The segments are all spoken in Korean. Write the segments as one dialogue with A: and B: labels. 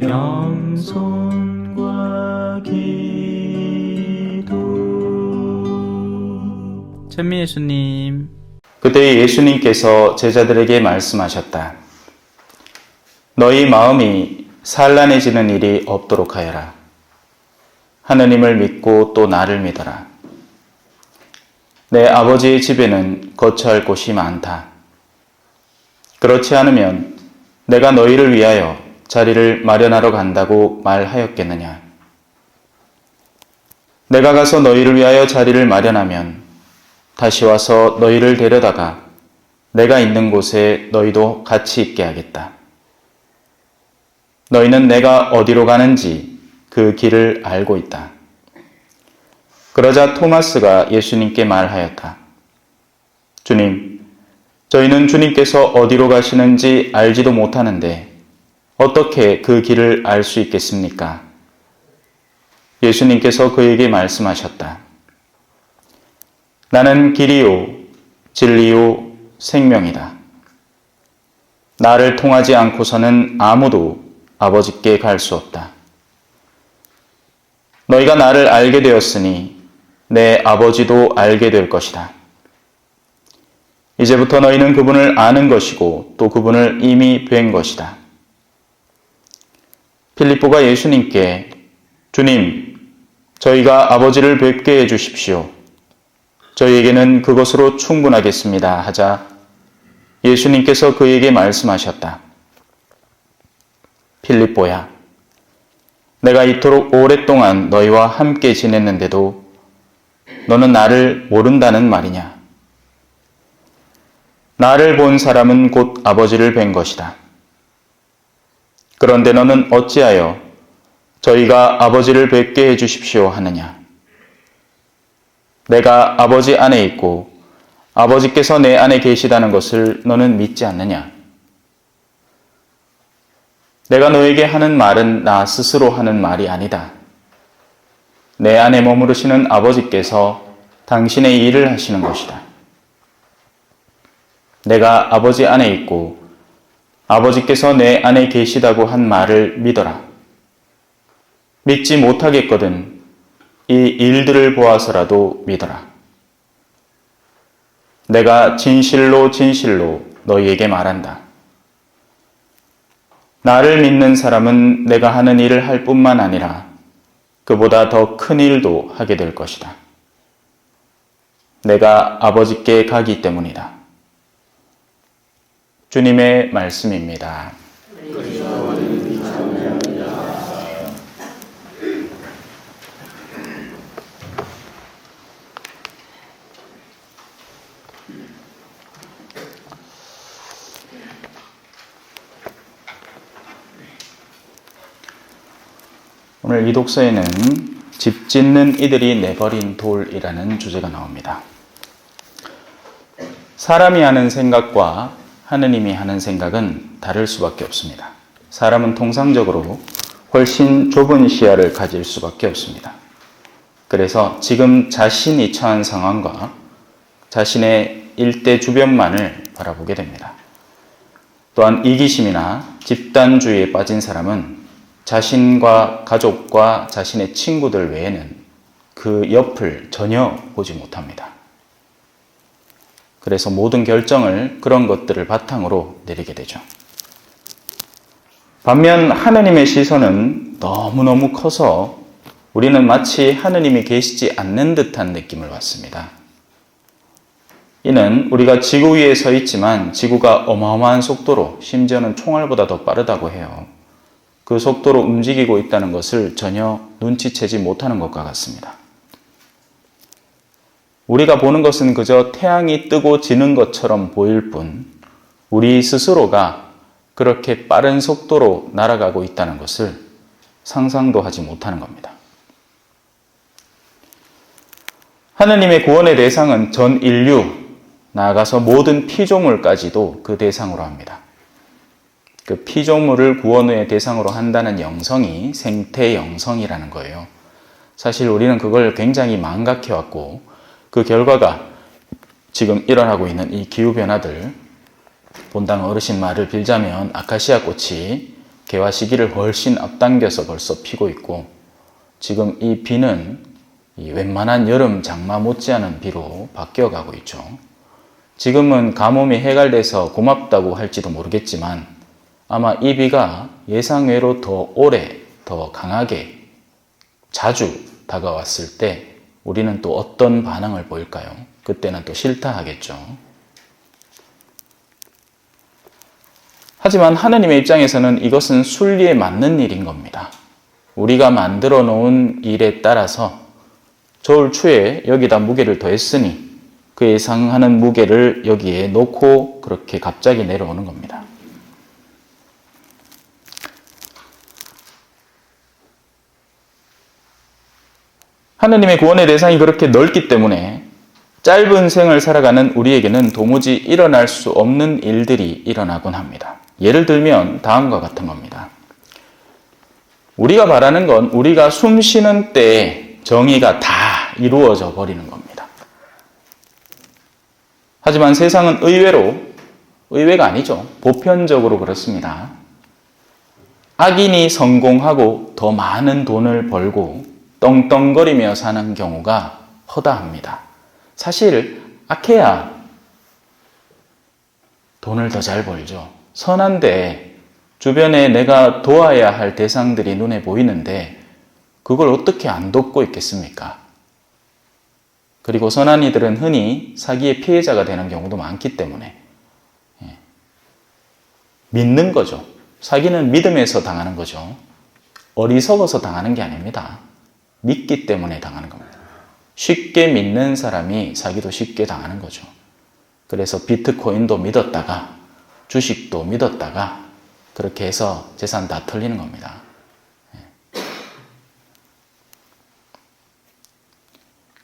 A: 겸손과 기도. 천미 예수님.
B: 그때 예수님께서 제자들에게 말씀하셨다. 너희 마음이 산란해지는 일이 없도록 하여라. 하느님을 믿고 또 나를 믿어라. 내 아버지의 집에는 거처할 곳이 많다. 그렇지 않으면 내가 너희를 위하여 자리를 마련하러 간다고 말하였겠느냐. 내가 가서 너희를 위하여 자리를 마련하면 다시 와서 너희를 데려다가 내가 있는 곳에 너희도 같이 있게 하겠다. 너희는 내가 어디로 가는지 그 길을 알고 있다. 그러자 토마스가 예수님께 말하였다. 주님, 저희는 주님께서 어디로 가시는지 알지도 못하는데 어떻게 그 길을 알 수 있겠습니까? 예수님께서 그에게 말씀하셨다. 나는 길이요, 진리요, 생명이다. 나를 통하지 않고서는 아무도 아버지께 갈 수 없다. 너희가 나를 알게 되었으니 내 아버지도 알게 될 것이다. 이제부터 너희는 그분을 아는 것이고 또 그분을 이미 뵌 것이다. 필립보가 예수님께 주님, 저희가 아버지를 뵙게 해주십시오. 저희에게는 그것으로 충분하겠습니다. 하자 예수님께서 그에게 말씀하셨다. 필립보야, 내가 이토록 오랫동안 너희와 함께 지냈는데도 너는 나를 모른다는 말이냐? 나를 본 사람은 곧 아버지를 뵌 것이다. 그런데 너는 어찌하여 저희가 아버지를 뵙게 해주십시오 하느냐? 내가 아버지 안에 있고 아버지께서 내 안에 계시다는 것을 너는 믿지 않느냐? 내가 너에게 하는 말은 나 스스로 하는 말이 아니다. 내 안에 머무르시는 아버지께서 당신의 일을 하시는 것이다. 내가 아버지 안에 있고 아버지께서 내 안에 계시다고 한 말을 믿어라. 믿지 못하겠거든 이 일들을 보아서라도 믿어라. 내가 진실로 진실로 너희에게 말한다. 나를 믿는 사람은 내가 하는 일을 할 뿐만 아니라 그보다 더 큰 일도 하게 될 것이다. 내가 아버지께 가기 때문이다. 주님의 말씀입니다. 오늘 이 독서에는 집 짓는 이들이 내버린 돌이라는 주제가 나옵니다. 사람이 하는 생각과 하느님이 하는 생각은 다를 수밖에 없습니다. 사람은 통상적으로 훨씬 좁은 시야를 가질 수밖에 없습니다. 그래서 지금 자신이 처한 상황과 자신의 일대 주변만을 바라보게 됩니다. 또한 이기심이나 집단주의에 빠진 사람은 자신과 가족과 자신의 친구들 외에는 그 옆을 전혀 보지 못합니다. 그래서 모든 결정을 그런 것들을 바탕으로 내리게 되죠. 반면 하느님의 시선은 너무너무 커서 우리는 마치 하느님이 계시지 않는 듯한 느낌을 받습니다. 이는 우리가 지구 위에 서 있지만 지구가 어마어마한 속도로, 심지어는 총알보다 더 빠르다고 해요. 그 속도로 움직이고 있다는 것을 전혀 눈치채지 못하는 것과 같습니다. 우리가 보는 것은 그저 태양이 뜨고 지는 것처럼 보일 뿐 우리 스스로가 그렇게 빠른 속도로 날아가고 있다는 것을 상상도 하지 못하는 겁니다. 하느님의 구원의 대상은 전 인류, 나아가서 모든 피조물까지도 그 대상으로 합니다. 그 피조물을 구원의 대상으로 한다는 영성이 생태 영성이라는 거예요. 사실 우리는 그걸 굉장히 망각해왔고 그 결과가 지금 일어나고 있는 이 기후변화들, 본당 어르신 말을 빌자면 아카시아 꽃이 개화 시기를 훨씬 앞당겨서 벌써 피고 있고, 지금 이 비는 이 웬만한 여름 장마 못지않은 비로 바뀌어가고 있죠. 지금은 가뭄이 해갈돼서 고맙다고 할지도 모르겠지만 아마 이 비가 예상외로 더 오래, 더 강하게, 자주 다가왔을 때 우리는 또 어떤 반응을 보일까요? 그때는 또 싫다 하겠죠. 하지만 하느님의 입장에서는 이것은 순리에 맞는 일인 겁니다. 우리가 만들어 놓은 일에 따라서 겨울 추에 여기다 무게를 더했으니 그 예상하는 무게를 여기에 놓고 그렇게 갑자기 내려오는 겁니다. 하느님의 구원의 대상이 그렇게 넓기 때문에 짧은 생을 살아가는 우리에게는 도무지 일어날 수 없는 일들이 일어나곤 합니다. 예를 들면 다음과 같은 겁니다. 우리가 바라는 건 우리가 숨 쉬는 때에 정의가 다 이루어져 버리는 겁니다. 하지만 세상은 의외가 아니죠. 보편적으로 그렇습니다. 악인이 성공하고 더 많은 돈을 벌고 떵떵거리며 사는 경우가 허다합니다. 사실 악해야 돈을 더 잘 벌죠. 선한데 주변에 내가 도와야 할 대상들이 눈에 보이는데 그걸 어떻게 안 돕고 있겠습니까? 그리고 선한 이들은 흔히 사기의 피해자가 되는 경우도 많기 때문에 믿는 거죠. 사기는 믿음에서 당하는 거죠. 어리석어서 당하는 게 아닙니다. 믿기 때문에 당하는 겁니다. 쉽게 믿는 사람이 사기도 쉽게 당하는 거죠. 그래서 비트코인도 믿었다가 주식도 믿었다가 그렇게 해서 재산 다 털리는 겁니다.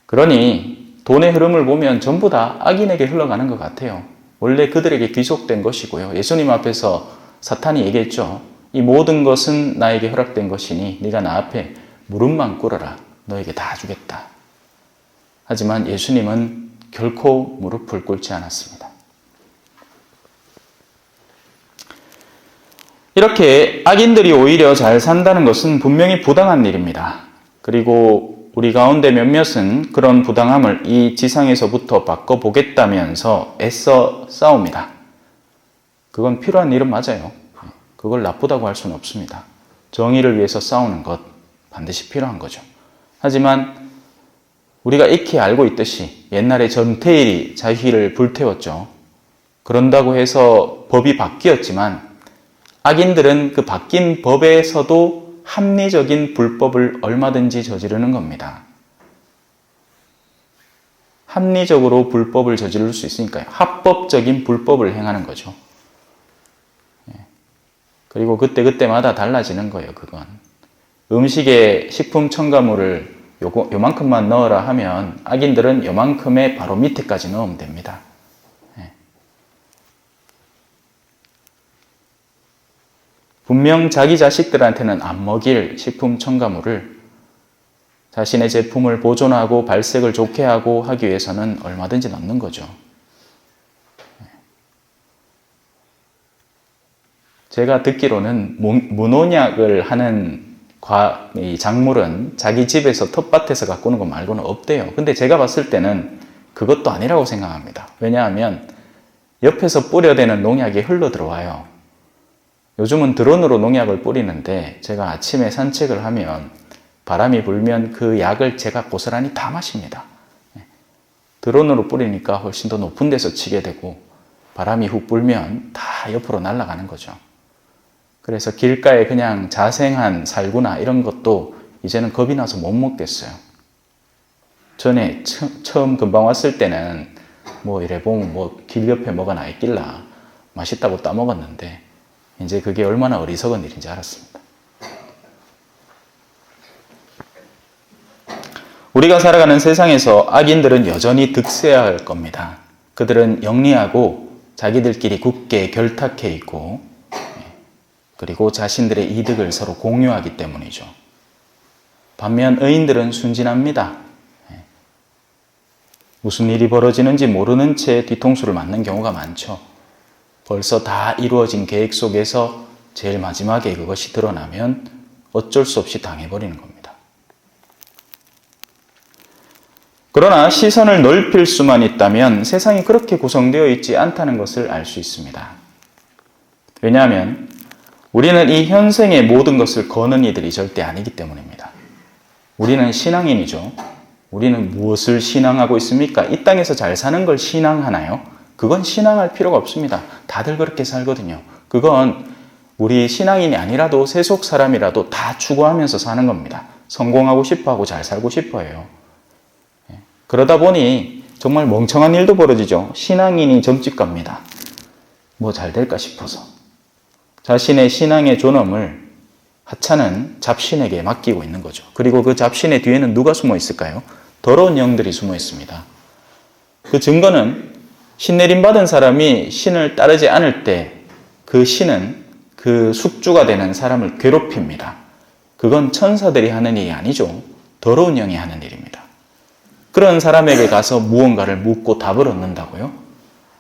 B: 그러니 돈의 흐름을 보면 전부 다 악인에게 흘러가는 것 같아요. 원래 그들에게 귀속된 것이고요. 예수님 앞에서 사탄이 얘기했죠. 이 모든 것은 나에게 허락된 것이니 네가 나 앞에 무릎만 꿇어라. 너에게 다 주겠다. 하지만 예수님은 결코 무릎을 꿇지 않았습니다. 이렇게 악인들이 오히려 잘 산다는 것은 분명히 부당한 일입니다. 그리고 우리 가운데 몇몇은 그런 부당함을 이 지상에서부터 바꿔보겠다면서 애써 싸웁니다. 그건 필요한 일은 맞아요. 그걸 나쁘다고 할 수는 없습니다. 정의를 위해서 싸우는 것 반드시 필요한 거죠. 하지만 우리가 익히 알고 있듯이 옛날에 전태일이 자기를 불태웠죠. 그런다고 해서 법이 바뀌었지만 악인들은 그 바뀐 법에서도 합리적인 불법을 얼마든지 저지르는 겁니다. 합리적으로 불법을 저지를 수 있으니까요. 합법적인 불법을 행하는 거죠. 그리고 그때마다 달라지는 거예요, 그건. 음식에 식품 첨가물을 요만큼만 넣어라 하면 악인들은 요만큼의 바로 밑에까지 넣으면 됩니다. 분명 자기 자식들한테는 안 먹일 식품 첨가물을 자신의 제품을 보존하고 발색을 좋게 하고 하기 위해서는 얼마든지 넣는 거죠. 제가 듣기로는 무농약을 하는 이 작물은 자기 집에서 텃밭에서 갖고 오는 것 말고는 없대요. 근데 제가 봤을 때는 그것도 아니라고 생각합니다. 왜냐하면 옆에서 뿌려대는 농약이 흘러 들어와요. 요즘은 드론으로 농약을 뿌리는데 제가 아침에 산책을 하면 바람이 불면 그 약을 제가 고스란히 다 마십니다. 드론으로 뿌리니까 훨씬 더 높은 데서 치게 되고 바람이 훅 불면 다 옆으로 날아가는 거죠. 그래서 길가에 그냥 자생한 살구나 이런 것도 이제는 겁이 나서 못 먹겠어요. 전에 처음 금방 왔을 때는 이래 보면 길 옆에 뭐가 나 있길라 맛있다고 따먹었는데 이제 그게 얼마나 어리석은 일인지 알았습니다. 우리가 살아가는 세상에서 악인들은 여전히 득세할 겁니다. 그들은 영리하고 자기들끼리 굳게 결탁해 있고 그리고 자신들의 이득을 서로 공유하기 때문이죠. 반면 의인들은 순진합니다. 무슨 일이 벌어지는지 모르는 채 뒤통수를 맞는 경우가 많죠. 벌써 다 이루어진 계획 속에서 제일 마지막에 그것이 드러나면 어쩔 수 없이 당해버리는 겁니다. 그러나 시선을 넓힐 수만 있다면 세상이 그렇게 구성되어 있지 않다는 것을 알 수 있습니다. 왜냐하면 우리는 이 현생의 모든 것을 거는 이들이 절대 아니기 때문입니다. 우리는 신앙인이죠. 우리는 무엇을 신앙하고 있습니까? 이 땅에서 잘 사는 걸 신앙하나요? 그건 신앙할 필요가 없습니다. 다들 그렇게 살거든요. 그건 우리 신앙인이 아니라도 세속 사람이라도 다 추구하면서 사는 겁니다. 성공하고 싶어하고 잘 살고 싶어해요. 그러다 보니 정말 멍청한 일도 벌어지죠. 신앙인이 점집 갑니다. 뭐 잘 될까 싶어서. 자신의 신앙의 존엄을 하찮은 잡신에게 맡기고 있는 거죠. 그리고 그 잡신의 뒤에는 누가 숨어 있을까요? 더러운 영들이 숨어 있습니다. 그 증거는 신내림 받은 사람이 신을 따르지 않을 때 그 신은 그 숙주가 되는 사람을 괴롭힙니다. 그건 천사들이 하는 일이 아니죠. 더러운 영이 하는 일입니다. 그런 사람에게 가서 무언가를 묻고 답을 얻는다고요?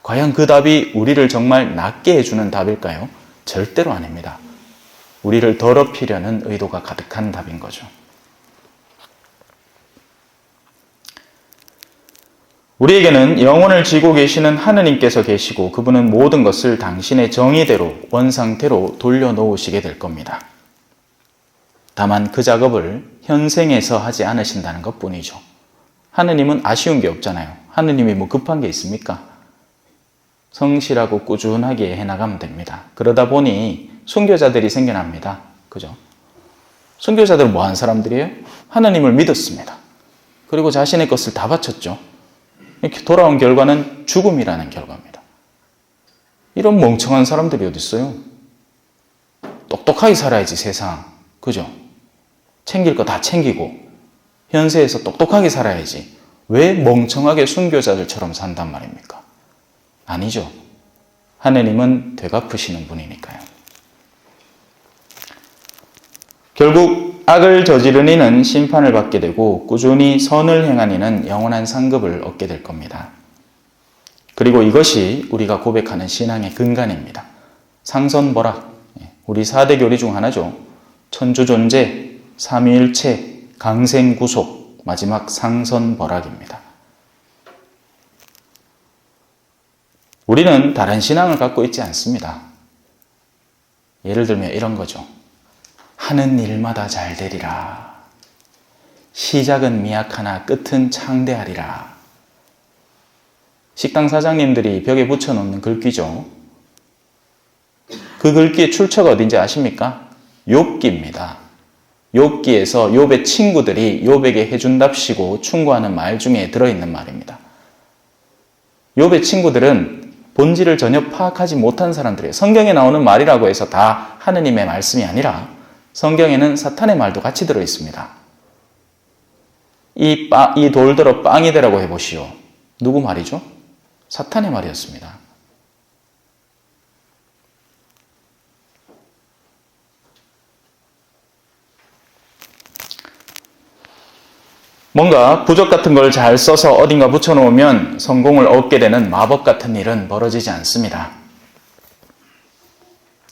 B: 과연 그 답이 우리를 정말 낫게 해주는 답일까요? 절대로 아닙니다. 우리를 더럽히려는 의도가 가득한 답인 거죠. 우리에게는 영혼을 쥐고 계시는 하느님께서 계시고 그분은 모든 것을 당신의 정의대로 원상태로 돌려놓으시게 될 겁니다. 다만 그 작업을 현생에서 하지 않으신다는 것뿐이죠. 하느님은 아쉬운 게 없잖아요. 하느님이 뭐 급한 게 있습니까? 성실하고 꾸준하게 해나가면 됩니다. 그러다 보니 순교자들이 생겨납니다. 그죠? 순교자들은 뭐 한 사람들이에요? 하느님을 믿었습니다. 그리고 자신의 것을 다 바쳤죠. 이렇게 돌아온 결과는 죽음이라는 결과입니다. 이런 멍청한 사람들이 어디 있어요? 똑똑하게 살아야지 세상. 그죠? 챙길 거 다 챙기고 현세에서 똑똑하게 살아야지. 왜 멍청하게 순교자들처럼 산단 말입니까? 아니죠. 하느님은 되갚으시는 분이니까요. 결국 악을 저지른 이는 심판을 받게 되고 꾸준히 선을 행한 이는 영원한 상급을 얻게 될 겁니다. 그리고 이것이 우리가 고백하는 신앙의 근간입니다. 상선벌악, 우리 4대 교리 중 하나죠. 천주존재, 삼위일체, 강생구속, 마지막 상선벌악입니다. 우리는 다른 신앙을 갖고 있지 않습니다. 예를 들면 이런 거죠. 하는 일마다 잘 되리라. 시작은 미약하나 끝은 창대하리라. 식당 사장님들이 벽에 붙여놓는 글귀죠. 그 글귀의 출처가 어딘지 아십니까? 욥기입니다. 욥기에서 욥의 친구들이 욥에게 해준답시고 충고하는 말 중에 들어있는 말입니다. 욥의 친구들은 본질을 전혀 파악하지 못한 사람들이에요. 성경에 나오는 말이라고 해서 다 하느님의 말씀이 아니라 성경에는 사탄의 말도 같이 들어있습니다. 이 돌들어 빵이 되라고 해보시오. 누구 말이죠? 사탄의 말이었습니다. 뭔가 부적 같은 걸 잘 써서 어딘가 붙여놓으면 성공을 얻게 되는 마법 같은 일은 벌어지지 않습니다.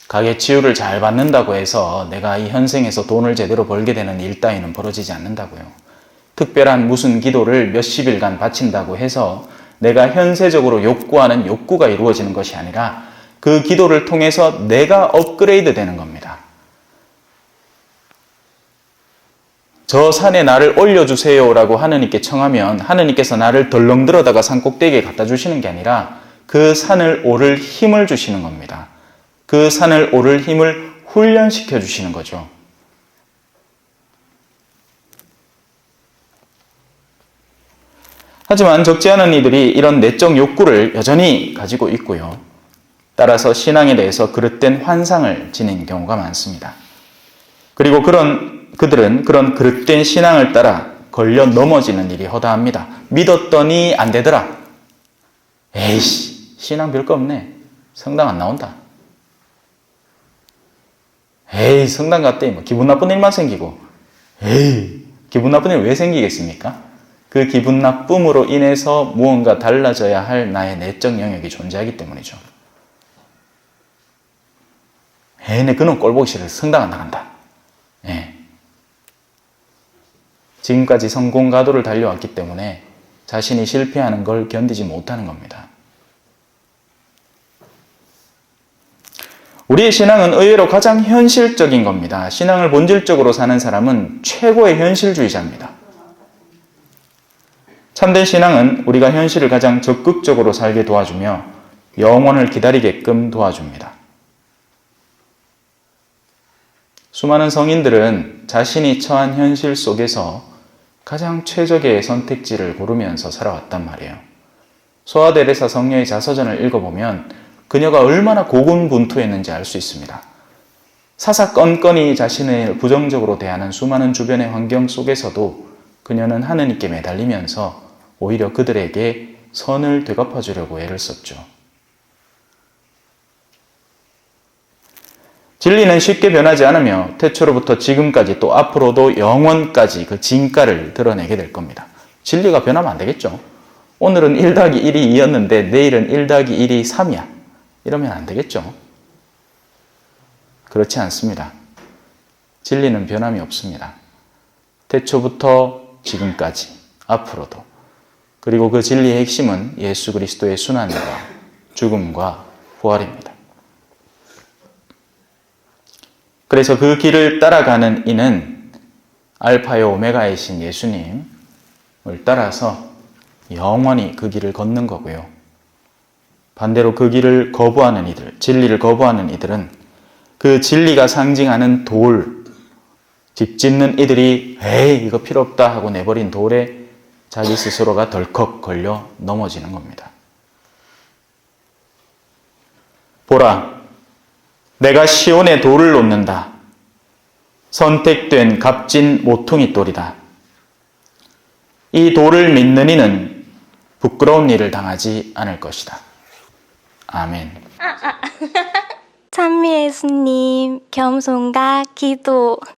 B: 가게 치유를 잘 받는다고 해서 내가 이 현생에서 돈을 제대로 벌게 되는 일 따위는 벌어지지 않는다고요. 특별한 무슨 기도를 몇십일간 바친다고 해서 내가 현세적으로 욕구하는 욕구가 이루어지는 것이 아니라 그 기도를 통해서 내가 업그레이드 되는 겁니다. 저 산에 나를 올려주세요라고 하느님께 청하면 하느님께서 나를 덜렁들어다가 산 꼭대기에 갖다 주시는 게 아니라 그 산을 오를 힘을 주시는 겁니다. 그 산을 오를 힘을 훈련시켜 주시는 거죠. 하지만 적지 않은 이들이 이런 내적 욕구를 여전히 가지고 있고요. 따라서 신앙에 대해서 그릇된 환상을 지닌 경우가 많습니다. 그리고 그들은 그런 그릇된 신앙을 따라 걸려 넘어지는 일이 허다합니다. 믿었더니 안 되더라. 에이씨, 신앙 별거 없네. 성당 안 나온다. 에이, 성당 갔더니 뭐 기분 나쁜 일만 생기고. 에이, 기분 나쁜 일 왜 생기겠습니까? 그 기분 나쁨으로 인해서 무언가 달라져야 할 나의 내적 영역이 존재하기 때문이죠. 에이, 그놈 꼴 보기 싫어서 성당 안 나간다. 예. 지금까지 성공 가도를 달려왔기 때문에 자신이 실패하는 걸 견디지 못하는 겁니다. 우리의 신앙은 의외로 가장 현실적인 겁니다. 신앙을 본질적으로 사는 사람은 최고의 현실주의자입니다. 참된 신앙은 우리가 현실을 가장 적극적으로 살게 도와주며 영원을 기다리게끔 도와줍니다. 수많은 성인들은 자신이 처한 현실 속에서 가장 최적의 선택지를 고르면서 살아왔단 말이에요. 소아데레사 성녀의 자서전을 읽어보면 그녀가 얼마나 고군분투했는지 알 수 있습니다. 사사건건이 자신을 부정적으로 대하는 수많은 주변의 환경 속에서도 그녀는 하느님께 매달리면서 오히려 그들에게 선을 되갚아주려고 애를 썼죠. 진리는 쉽게 변하지 않으며 태초로부터 지금까지 또 앞으로도 영원까지 그 진가를 드러내게 될 겁니다. 진리가 변하면 안 되겠죠. 오늘은 1+1이 2였는데 내일은 1+1이 3이야. 이러면 안 되겠죠. 그렇지 않습니다. 진리는 변함이 없습니다. 태초부터 지금까지, 앞으로도. 그리고 그 진리의 핵심은 예수 그리스도의 순환과 죽음과 부활입니다. 그래서 그 길을 따라가는 이는 알파요 오메가이신 예수님을 따라서 영원히 그 길을 걷는 거고요. 반대로 그 길을 거부하는 이들, 진리를 거부하는 이들은 그 진리가 상징하는 돌, 집 짓는 이들이 에이 이거 필요 없다 하고 내버린 돌에 자기 스스로가 덜컥 걸려 넘어지는 겁니다. 보라, 내가 시온의 돌을 놓는다. 선택된 값진 모퉁이 돌이다. 이 돌을 믿는 이는 부끄러운 일을 당하지 않을 것이다. 아멘.
C: 찬미 예수님, 겸손과 기도.